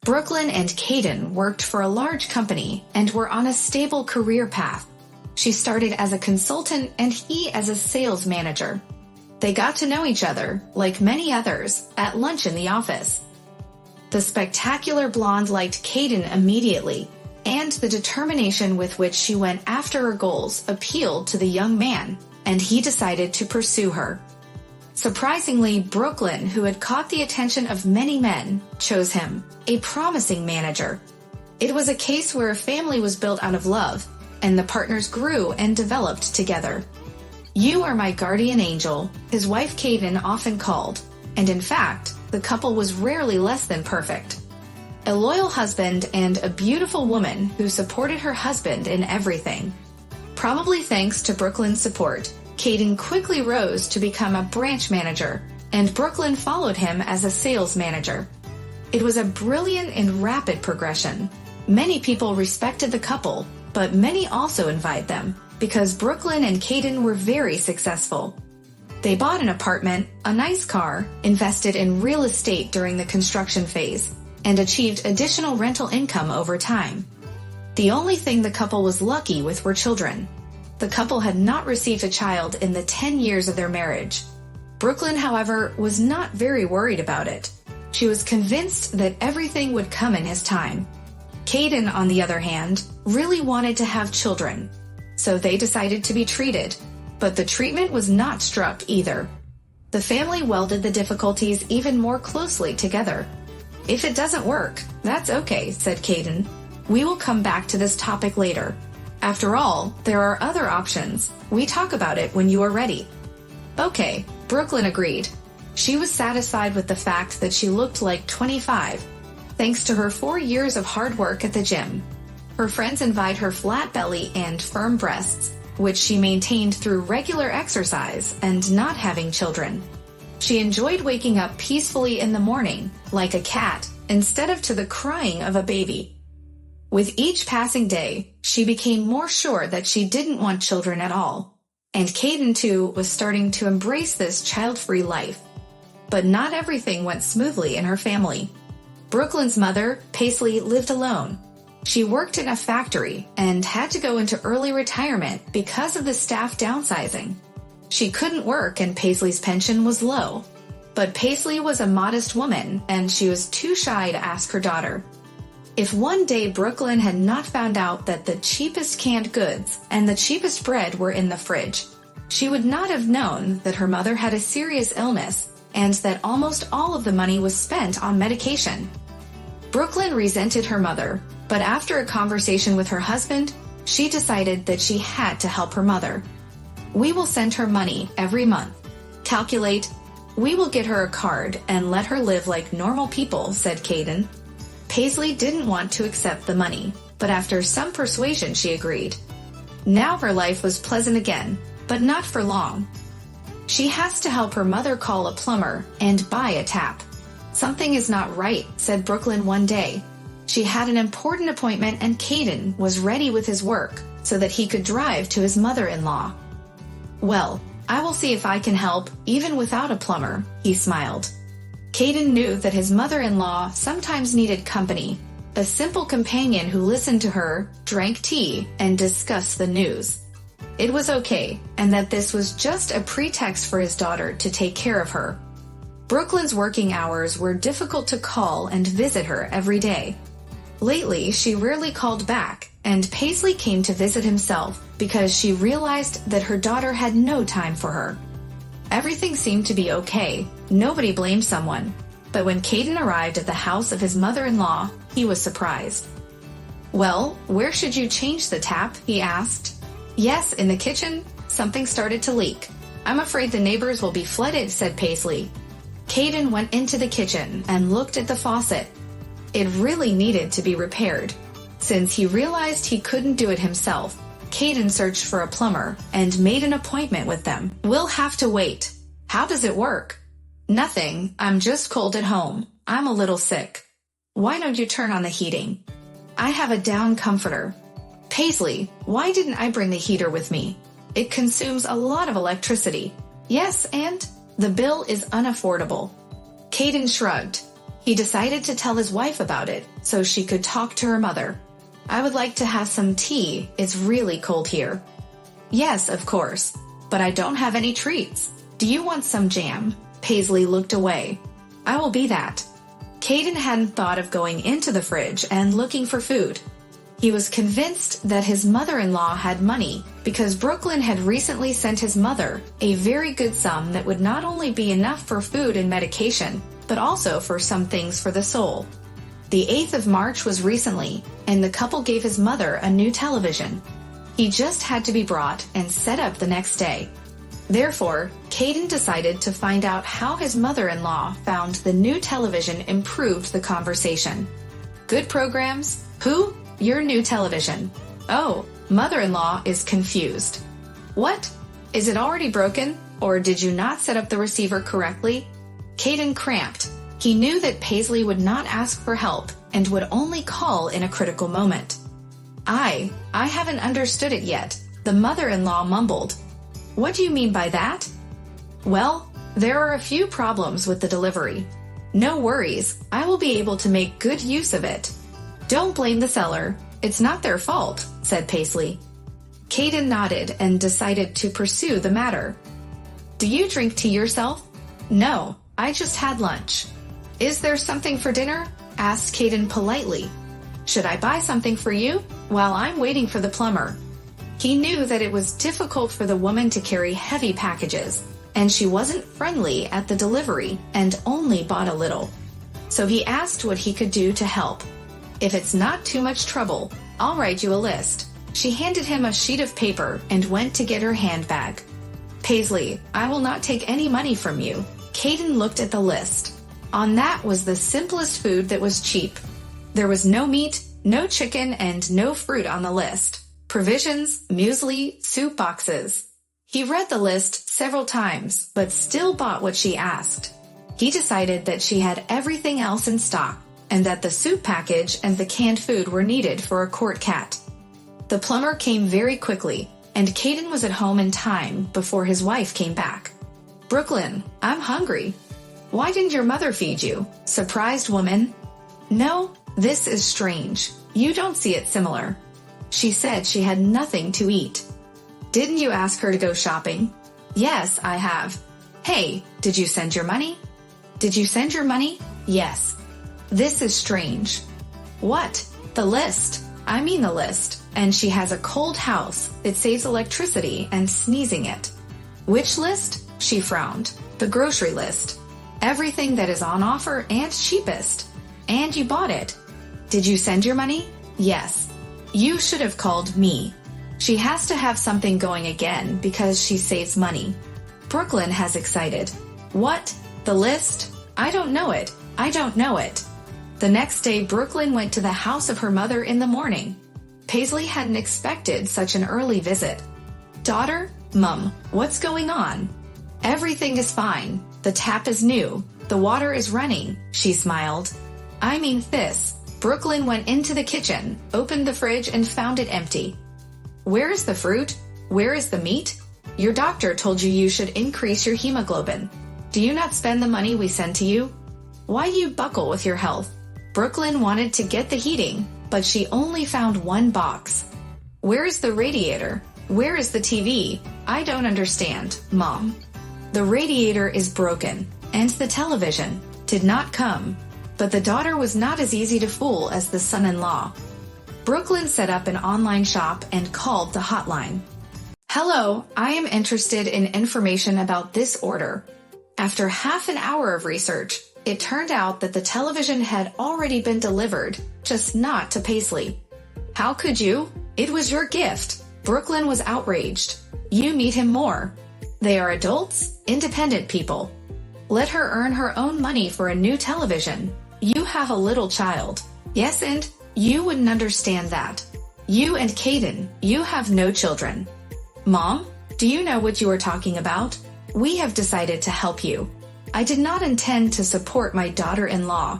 Brooklyn and Caden worked for a large company and were on a stable career path. She started as a consultant and he as a sales manager. They got to know each other, like many others, at lunch in the office. The spectacular blonde liked Caden immediately, and the determination with which she went after her goals appealed to the young man, and he decided to pursue her. Surprisingly, Brooklyn, who had caught the attention of many men, chose him, a promising manager. It was a case where a family was built out of love, and the partners grew and developed together. "You are my guardian angel," his wife Caden often called, and in fact, the couple was rarely less than perfect. A loyal husband and a beautiful woman who supported her husband in everything. Probably thanks to Brooklyn's support, Caden quickly rose to become a branch manager, and Brooklyn followed him as a sales manager. It was a brilliant and rapid progression. Many people respected the couple, but many also envied them, because Brooklyn and Caden were very successful. They bought an apartment, a nice car, invested in real estate during the construction phase, and achieved additional rental income over time. The only thing the couple was lucky with were children. The couple had not received a child in the 10 years of their marriage. Brooklyn, however, was not very worried about it. She was convinced that everything would come in his time. Caden, on the other hand, really wanted to have children, so they decided to be treated, but the treatment was not struck either. The family welded the difficulties even more closely together. "If it doesn't work, that's okay," said Caden. "We will come back to this topic later. After all, there are other options. We talk about it when you are ready." "Okay," Brooklyn agreed. She was satisfied with the fact that she looked like 25, thanks to her 4 years of hard work at the gym. Her friends envied her flat belly and firm breasts, which she maintained through regular exercise and not having children. She enjoyed waking up peacefully in the morning, like a cat, instead of to the crying of a baby. With each passing day, she became more sure that she didn't want children at all. And Caden, too, was starting to embrace this child-free life. But not everything went smoothly in her family. Brooklyn's mother, Paisley, lived alone. She worked in a factory and had to go into early retirement because of the staff downsizing. She couldn't work and Paisley's pension was low. But Paisley was a modest woman and she was too shy to ask her daughter. If one day Brooklyn had not found out that the cheapest canned goods and the cheapest bread were in the fridge, she would not have known that her mother had a serious illness and that almost all of the money was spent on medication. Brooklyn resented her mother, but after a conversation with her husband, she decided that she had to help her mother. "We will send her money every month. Calculate. We will get her a card and let her live like normal people," said Caden. Paisley didn't want to accept the money, but after some persuasion she agreed. Now her life was pleasant again, but not for long. She has to help her mother call a plumber and buy a tap. "Something is not right," said Brooklyn one day. She had an important appointment and Caden was ready with his work so that he could drive to his mother-in-law. "Well, I will see if I can help, even without a plumber," he smiled. Caden knew that his mother-in-law sometimes needed company, a simple companion who listened to her, drank tea, and discussed the news. It was okay, and that this was just a pretext for his daughter to take care of her. Brooklyn's working hours were difficult to call and visit her every day. Lately, she rarely called back, and Paisley came to visit himself because she realized that her daughter had no time for her. Everything seemed to be okay, nobody blamed someone, but when Caden arrived at the house of his mother-in-law, he was surprised. "Well, where should you change the tap?" he asked. "Yes, in the kitchen. Something started to leak. I'm afraid the neighbors will be flooded," said Paisley. Caden went into the kitchen and looked at the faucet. It really needed to be repaired. Since he realized he couldn't do it himself, Caden searched for a plumber and made an appointment with them. "We'll have to wait. How does it work?" "Nothing. I'm just cold at home. I'm a little sick." "Why don't you turn on the heating?" "I have a down comforter." "Paisley, why didn't I bring the heater with me? It consumes a lot of electricity." "Yes, and the bill is unaffordable." Caden shrugged. He decided to tell his wife about it so she could talk to her mother. "I would like to have some tea. It's really cold here." "Yes, of course. But I don't have any treats. Do you want some jam?" Paisley looked away. "I will be that." Caden hadn't thought of going into the fridge and looking for food. He was convinced that his mother-in-law had money because Brooklyn had recently sent his mother a very good sum that would not only be enough for food and medication, but also for some things for the soul. The 8th of March was recently, and the couple gave his mother a new television. He just had to be brought and set up the next day. Therefore, Caden decided to find out how his mother-in-law found the new television improved the conversation. "Good programs? Who? Your new television." "Oh," mother-in-law is confused. "What? Is it already broken? Or did you not set up the receiver correctly?" Caden cramped. He knew that Paisley would not ask for help and would only call in a critical moment. I haven't understood it yet," the mother-in-law mumbled. "What do you mean by that?" "Well, there are a few problems with the delivery." "No worries, I will be able to make good use of it." "Don't blame the seller. It's not their fault," said Paisley. Caden nodded and decided to pursue the matter. "Do you drink tea yourself?" "No, I just had lunch." "Is there something for dinner?" asked Caden politely. "Should I buy something for you while I'm waiting for the plumber?" He knew that it was difficult for the woman to carry heavy packages, and she wasn't friendly at the delivery and only bought a little. So he asked what he could do to help. "If it's not too much trouble, I'll write you a list." She handed him a sheet of paper and went to get her handbag. "Paisley, I will not take any money from you." Caden looked at the list. On that was the simplest food that was cheap. There was no meat, no chicken, and no fruit on the list. Provisions, muesli, soup boxes. He read the list several times, but still bought what she asked. He decided that she had everything else in stock, and that the soup package and the canned food were needed for a court cat. The plumber came very quickly, and Caden was at home in time before his wife came back. "Brooklyn, I'm hungry." "Why didn't your mother feed you?" Surprised woman. "No, this is strange. You don't see it similar." She said she had nothing to eat. "Didn't you ask her to go shopping?" "Yes, I have." "Hey, did you send your money?" "Did you send your money?" "Yes." "This is strange." "What?" "The list. I mean the list. And she has a cold house. It saves electricity and sneezing it." "Which list?" She frowned. "The grocery list. Everything that is on offer and cheapest. And you bought it." "Did you send your money?" "Yes." "You should have called me." She has to have something going again because she saves money. Brooklyn has excited. "What? The list? I don't know it. I don't know it." The next day, Brooklyn went to the house of her mother in the morning. Paisley hadn't expected such an early visit. "Daughter, Mum, what's going on?" "Everything is fine. The tap is new. The water is running," she smiled. "I mean this." Brooklyn went into the kitchen, opened the fridge, and found it empty. "Where is the fruit? Where is the meat? Your doctor told you should increase your hemoglobin. Do you not spend the money we send to you? Why you buckle with your health?" Brooklyn wanted to get the heating, but she only found one box. "Where is the radiator? Where is the TV? I don't understand, Mom." The radiator is broken, and the television did not come. But the daughter was not as easy to fool as the son-in-law. Brooklyn set up an online shop and called the hotline. "Hello, I am interested in information about this order." After half an hour of research, it turned out that the television had already been delivered, just not to Paisley. "How could you? It was your gift." Brooklyn was outraged. "You need him more. They are adults, independent people. Let her earn her own money for a new television. You have a little child." "Yes, and you wouldn't understand that. You and Caden, you have no children." "Mom, do you know what you are talking about? We have decided to help you. I did not intend to support my daughter-in-law.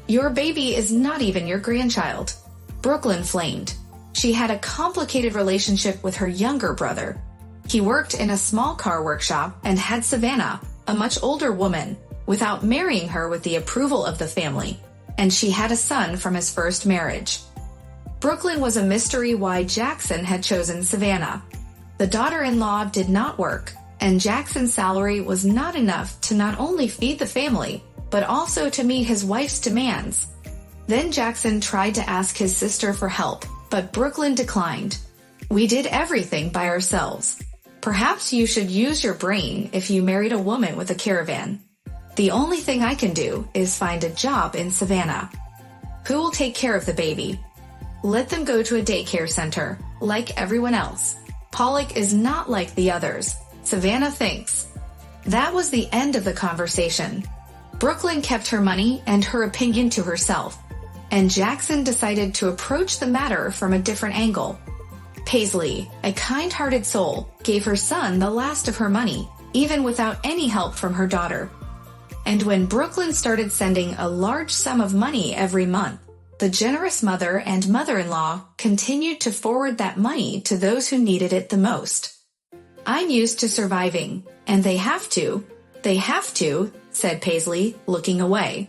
Your baby is not even your grandchild." Brooklyn flamed. She had a complicated relationship with her younger brother. He worked in a small car workshop and had Savannah, a much older woman, without marrying her with the approval of the family, and she had a son from his first marriage. Brooklyn was a mystery why Jackson had chosen Savannah. The daughter-in-law did not work, and Jackson's salary was not enough to not only feed the family, but also to meet his wife's demands. Then Jackson tried to ask his sister for help, but Brooklyn declined. "We did everything by ourselves. Perhaps you should use your brain if you married a woman with a caravan. The only thing I can do is find a job in Savannah. Who will take care of the baby? Let them go to a daycare center, like everyone else. Pollock is not like the others," Savannah thinks. That was the end of the conversation. Brooklyn kept her money and her opinion to herself, and Jackson decided to approach the matter from a different angle. Paisley, a kind-hearted soul, gave her son the last of her money, even without any help from her daughter. And when Brooklyn started sending a large sum of money every month, the generous mother and mother-in-law continued to forward that money to those who needed it the most. "I'm used to surviving, and they have to, said Paisley, looking away.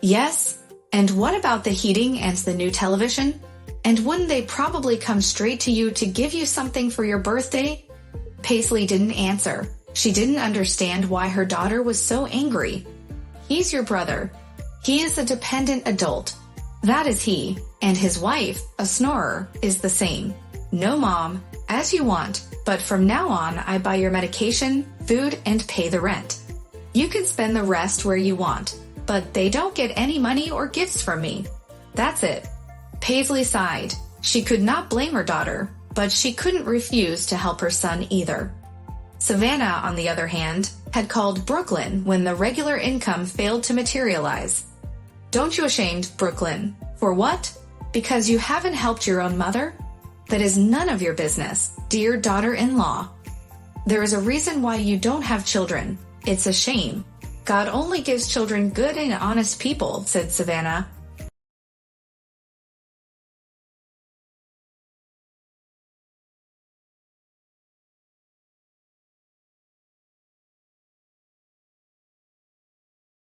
"Yes, and what about the heating and the new television? And wouldn't they probably come straight to you to give you something for your birthday?" Paisley didn't answer. She didn't understand why her daughter was so angry. "He's your brother. He is a dependent adult. That is he, and his wife, a snorer, is the same. No, Mom, as you want, but from now on I buy your medication, food, and pay the rent. You can spend the rest where you want, but they don't get any money or gifts from me. That's it." Paisley sighed. She could not blame her daughter, but she couldn't refuse to help her son either. Savannah, on the other hand, had called Brooklyn when the regular income failed to materialize. "Don't you ashamed, Brooklyn? For what? Because you haven't helped your own mother? That is none of your business, dear daughter-in-law. There is a reason why you don't have children. It's a shame. God only gives children good and honest people," said Savannah,